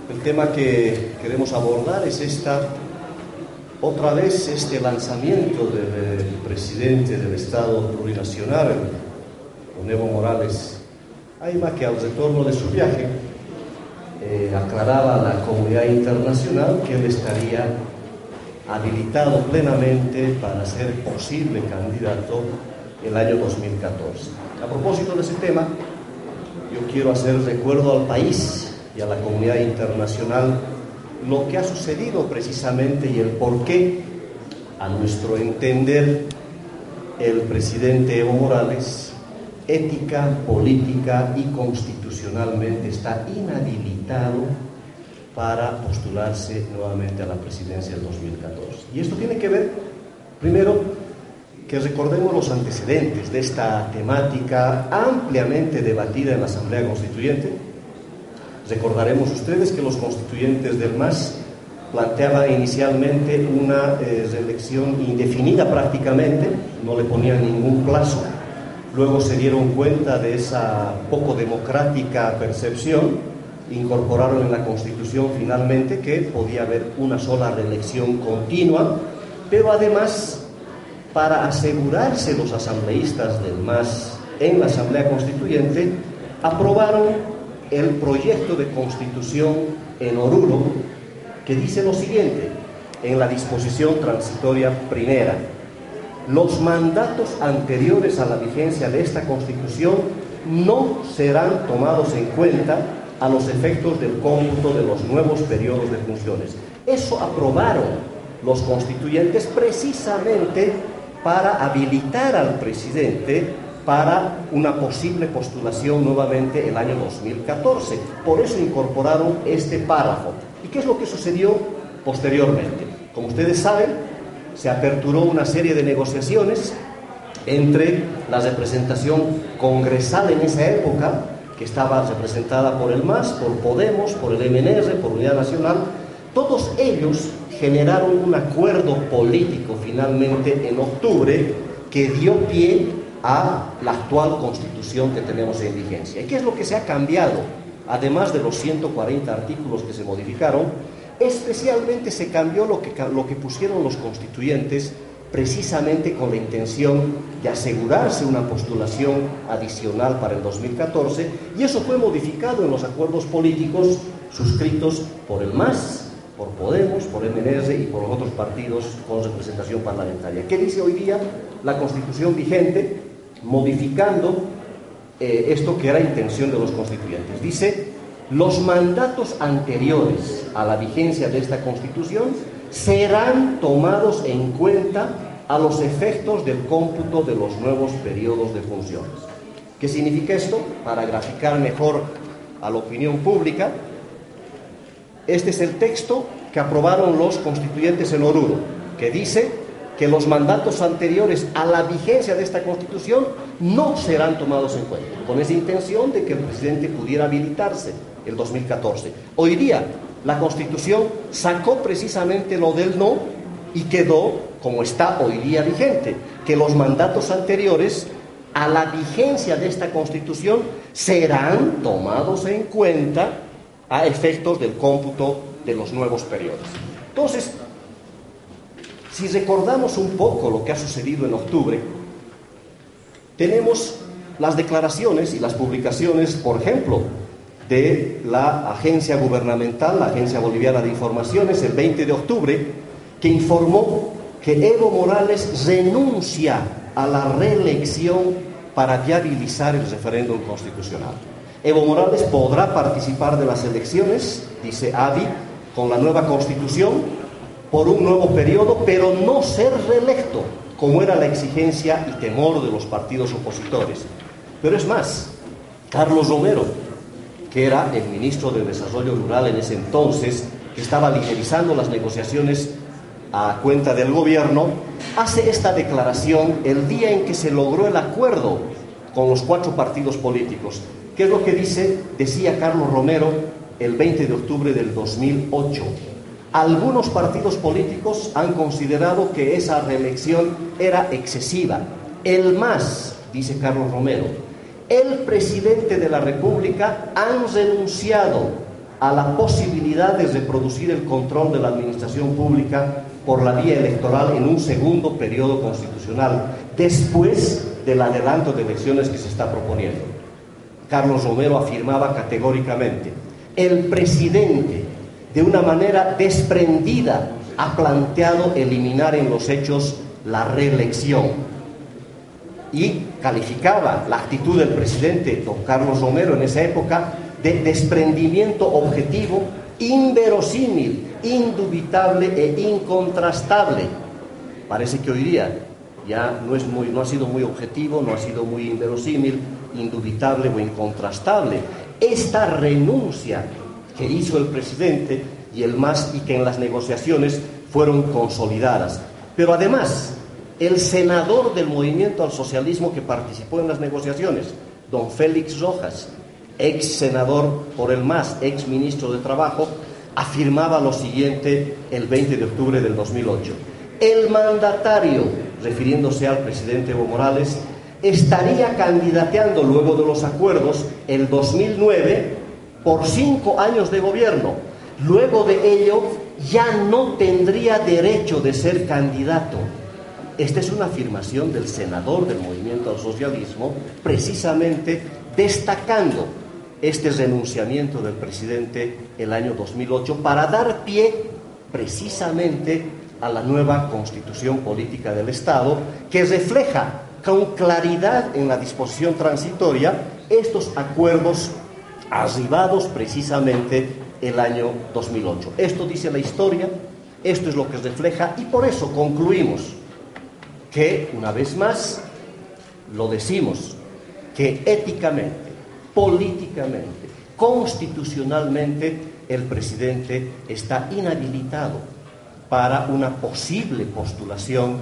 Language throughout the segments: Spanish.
El tema que queremos abordar es otra vez este lanzamiento del presidente del Estado plurinacional, don Evo Morales, Ayma, que al retorno de su viaje aclaraba a la comunidad internacional que él estaría habilitado plenamente para ser posible candidato el año 2014. A propósito de ese tema, yo quiero hacer recuerdo al país y a la comunidad internacional lo que ha sucedido precisamente y el por qué, a nuestro entender, el presidente Evo Morales, ética, política y constitucionalmente está inhabilitado para postularse nuevamente a la presidencia del 2014. Y esto tiene que ver, primero, que recordemos los antecedentes de esta temática ampliamente debatida en la Asamblea Constituyente. Recordaremos ustedes que los constituyentes del MAS planteaban inicialmente una reelección indefinida prácticamente, no le ponían ningún plazo. Luego se dieron cuenta de esa poco democrática percepción, incorporaron en la Constitución finalmente que podía haber una sola reelección continua, pero además, para asegurarse los asambleístas del MAS en la Asamblea Constituyente, aprobaron el proyecto de Constitución en Oruro, que dice lo siguiente, en la disposición transitoria primera: los mandatos anteriores a la vigencia de esta Constitución no serán tomados en cuenta a los efectos del cómputo de los nuevos periodos de funciones. Eso aprobaron los constituyentes precisamente para habilitar al presidente para una posible postulación nuevamente el año 2014. Por eso incorporaron este párrafo. ¿Y qué es lo que sucedió posteriormente? Como ustedes saben, se aperturó una serie de negociaciones entre la representación congresal en esa época, que estaba representada por el MAS, por Podemos, por el MNR, por Unidad Nacional. Todos ellos generaron un acuerdo político finalmente en octubre que dio pie a la actual Constitución que tenemos en vigencia. ¿Y qué es lo que se ha cambiado? Además de los 140 artículos que se modificaron, especialmente se cambió lo que pusieron los constituyentes precisamente con la intención de asegurarse una postulación adicional para el 2014, y eso fue modificado en los acuerdos políticos suscritos por el MAS, por Podemos, por MNR y por los otros partidos con representación parlamentaria. ¿Qué dice hoy día la Constitución vigente, modificando esto que era intención de los constituyentes? Dice: los mandatos anteriores a la vigencia de esta Constitución serán tomados en cuenta a los efectos del cómputo de los nuevos periodos de funciones. ¿Qué significa esto? Para graficar mejor a la opinión pública, este es el texto que aprobaron los constituyentes en Oruro, que dice que los mandatos anteriores a la vigencia de esta Constitución no serán tomados en cuenta, con esa intención de que el presidente pudiera habilitarse el 2014. Hoy día, la Constitución sacó precisamente lo del no y quedó como está hoy día vigente, que los mandatos anteriores a la vigencia de esta Constitución serán tomados en cuenta a efectos del cómputo de los nuevos periodos. Entonces, si recordamos un poco lo que ha sucedido en octubre, tenemos las declaraciones y las publicaciones, por ejemplo, de la agencia gubernamental, la Agencia Boliviana de Informaciones, el 20 de octubre, que informó que Evo Morales renuncia a la reelección para viabilizar el referéndum constitucional. Evo Morales podrá participar de las elecciones, dice ABI, con la nueva Constitución, por un nuevo periodo, pero no ser reelecto, como era la exigencia y temor de los partidos opositores. Pero es más, Carlos Romero, que era el ministro de Desarrollo Rural en ese entonces, que estaba liderizando las negociaciones a cuenta del gobierno, hace esta declaración el día en que se logró el acuerdo con los 4 partidos políticos. ¿Qué es lo que decía Carlos Romero el 20 de octubre del 2008? Algunos partidos políticos han considerado que esa reelección era excesiva. El MAS, dice Carlos Romero, el presidente de la República han renunciado a la posibilidad de reproducir el control de la administración pública por la vía electoral en un segundo periodo constitucional, después del adelanto de elecciones que se está proponiendo. Carlos Romero afirmaba categóricamente: el presidente, de una manera desprendida, ha planteado eliminar en los hechos la reelección. Y calificaba la actitud del presidente don Carlos Romero en esa época de desprendimiento objetivo, inverosímil, indubitable e incontrastable. Parece que hoy día ya no ha sido muy objetivo, no ha sido muy inverosímil, indubitable o incontrastable. Esta renuncia que hizo el presidente y el MAS, y que en las negociaciones fueron consolidadas. Pero además, el senador del Movimiento al Socialismo que participó en las negociaciones, don Félix Rojas, ex senador por el MAS, ex ministro de Trabajo, afirmaba lo siguiente el 20 de octubre del 2008. El mandatario, refiriéndose al presidente Evo Morales, estaría candidateando luego de los acuerdos el 2009 por 5 años de gobierno. Luego de ello ya no tendría derecho de ser candidato. Esta es una afirmación del senador del Movimiento al Socialismo, precisamente destacando este renunciamiento del presidente el año 2008 para dar pie precisamente a la nueva Constitución Política del Estado, que refleja con claridad en la disposición transitoria estos acuerdos arribados precisamente el año 2008. Esto dice la historia, esto es lo que refleja, y por eso concluimos que, una vez más, lo decimos, que éticamente, políticamente, constitucionalmente, el presidente está inhabilitado para una posible postulación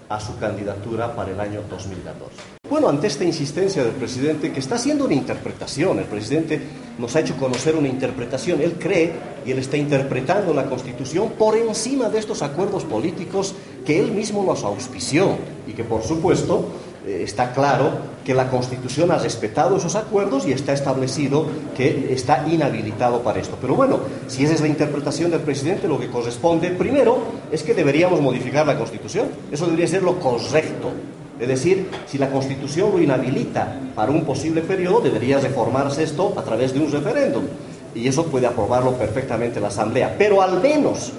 a su candidatura para el año 2014. Bueno, ante esta insistencia del presidente, que está haciendo una interpretación, el presidente nos ha hecho conocer una interpretación, él cree y él está interpretando la Constitución por encima de estos acuerdos políticos que él mismo nos auspició, y que por supuesto está claro que la Constitución ha respetado esos acuerdos y está establecido que está inhabilitado para esto. Pero bueno, si esa es la interpretación del presidente, lo que corresponde primero es que deberíamos modificar la Constitución. Eso debería ser lo correcto. Es decir, si la Constitución lo inhabilita para un posible periodo, debería reformarse esto a través de un referéndum. Y eso puede aprobarlo perfectamente la Asamblea. Pero al menos,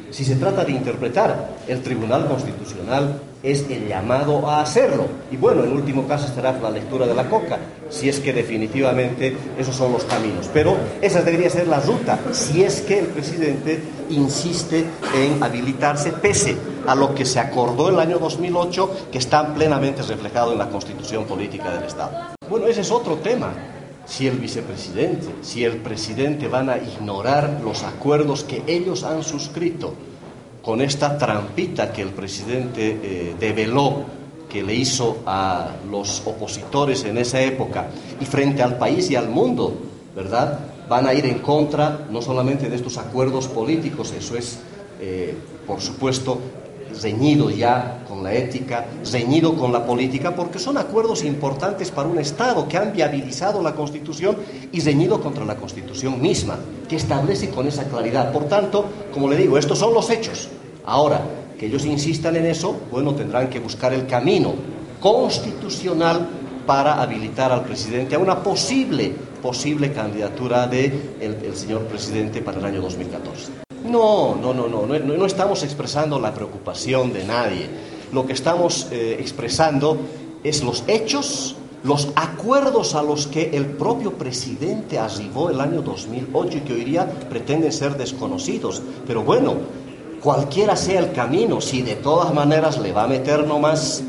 si se trata de interpretar, el Tribunal Constitucional es el llamado a hacerlo. Y bueno, en último caso estará la lectura de la coca, si es que definitivamente esos son los caminos. Pero esa debería ser la ruta, si es que el presidente insiste en habilitarse, pese a lo que se acordó en el año 2008, que está plenamente reflejado en la Constitución Política del Estado. Bueno, ese es otro tema. Si el vicepresidente, si el presidente van a ignorar los acuerdos que ellos han suscrito con esta trampita que el presidente develó, que le hizo a los opositores en esa época, y frente al país y al mundo, ¿verdad? Van a ir en contra no solamente de estos acuerdos políticos, eso es, por supuesto, reñido ya con la ética, reñido con la política, porque son acuerdos importantes para un Estado que han viabilizado la Constitución, y reñido contra la Constitución misma, que establece con esa claridad. Por tanto, como le digo, estos son los hechos. Ahora, que ellos insistan en eso, bueno, tendrán que buscar el camino constitucional para habilitar al presidente a una posible candidatura del señor presidente para el año 2014. No estamos expresando la preocupación de nadie. Lo que estamos expresando es los hechos, los acuerdos a los que el propio presidente arribó el año 2008 y que hoy día pretenden ser desconocidos. Pero bueno, cualquiera sea el camino, si de todas maneras le va a meter nomás,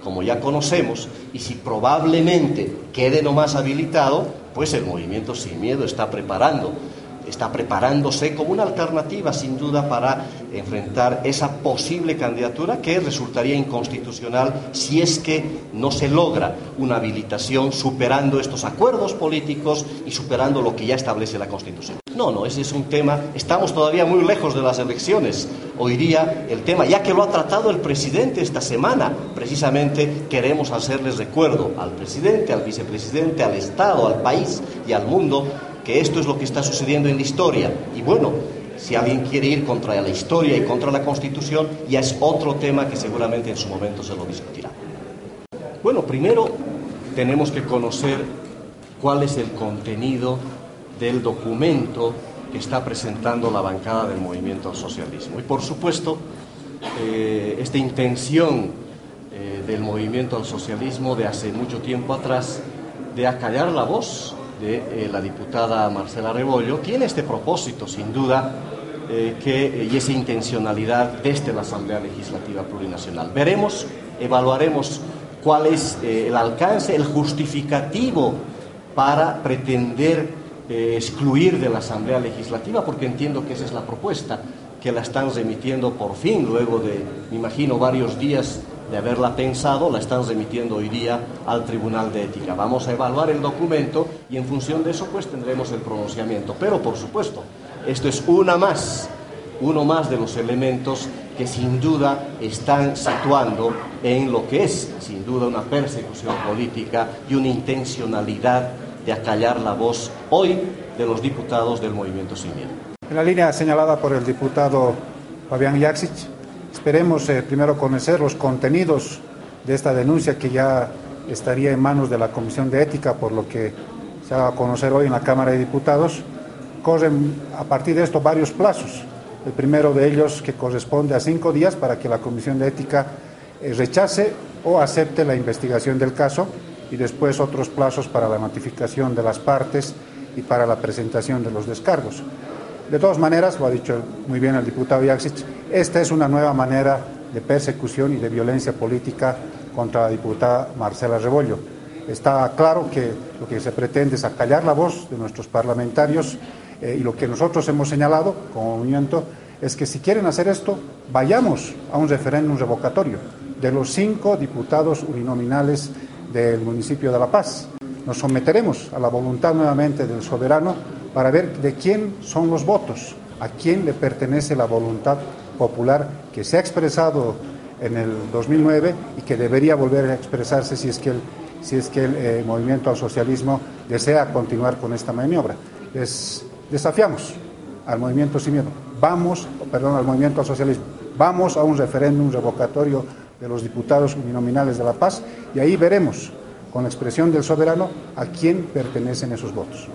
como ya conocemos, y si probablemente quede nomás habilitado, pues el Movimiento Sin Miedo está preparándose como una alternativa, sin duda, para enfrentar esa posible candidatura que resultaría inconstitucional si es que no se logra una habilitación superando estos acuerdos políticos y superando lo que ya establece la Constitución. No, ese es un tema, estamos todavía muy lejos de las elecciones. Hoy día el tema, ya que lo ha tratado el presidente esta semana, precisamente queremos hacerles recuerdo al presidente, al vicepresidente, al Estado, al país y al mundo, que esto es lo que está sucediendo en la historia. Y bueno, si alguien quiere ir contra la historia y contra la Constitución, ya es otro tema que seguramente en su momento se lo discutirá. Bueno, primero tenemos que conocer cuál es el contenido del documento que está presentando la bancada del Movimiento al Socialismo. Y por supuesto, esta intención del Movimiento al Socialismo de hace mucho tiempo atrás de acallar la voz de la diputada Marcela Rebollo tiene este propósito, sin duda, y esa intencionalidad desde la Asamblea Legislativa Plurinacional. Veremos, evaluaremos cuál es el alcance, el justificativo para pretender excluir de la Asamblea Legislativa, porque entiendo que esa es la propuesta, que la están remitiendo por fin, luego de, me imagino, varios días de haberla pensado, la están remitiendo hoy día al Tribunal de Ética. Vamos a evaluar el documento y en función de eso pues tendremos el pronunciamiento. Pero por supuesto, esto es uno más de los elementos que sin duda están situando en lo que es sin duda una persecución política y una intencionalidad de acallar la voz hoy de los diputados del Movimiento Sin Miedo. En la línea señalada por el diputado Fabián Yaksic, esperemos primero conocer los contenidos de esta denuncia que ya estaría en manos de la Comisión de Ética, por lo que se va a conocer hoy en la Cámara de Diputados. Corren a partir de esto varios plazos. El primero de ellos, que corresponde a 5 días para que la Comisión de Ética rechace o acepte la investigación del caso, y después otros plazos para la notificación de las partes y para la presentación de los descargos. De todas maneras, lo ha dicho muy bien el diputado Yaksic, esta es una nueva manera de persecución y de violencia política contra la diputada Marcela Rebollo. Está claro que lo que se pretende es acallar la voz de nuestros parlamentarios, y lo que nosotros hemos señalado como movimiento es que si quieren hacer esto, vayamos a un referéndum revocatorio de los 5 diputados uninominales del municipio de La Paz. Nos someteremos a la voluntad nuevamente del soberano para ver de quién son los votos, a quién le pertenece la voluntad popular que se ha expresado en el 2009 y que debería volver a expresarse si es que el Movimiento al Socialismo desea continuar con esta maniobra. Les desafiamos al Movimiento Sin Miedo, al Movimiento al Socialismo, vamos a un referéndum revocatorio de los diputados uninominales de La Paz y ahí veremos, con la expresión del soberano, a quién pertenecen esos votos.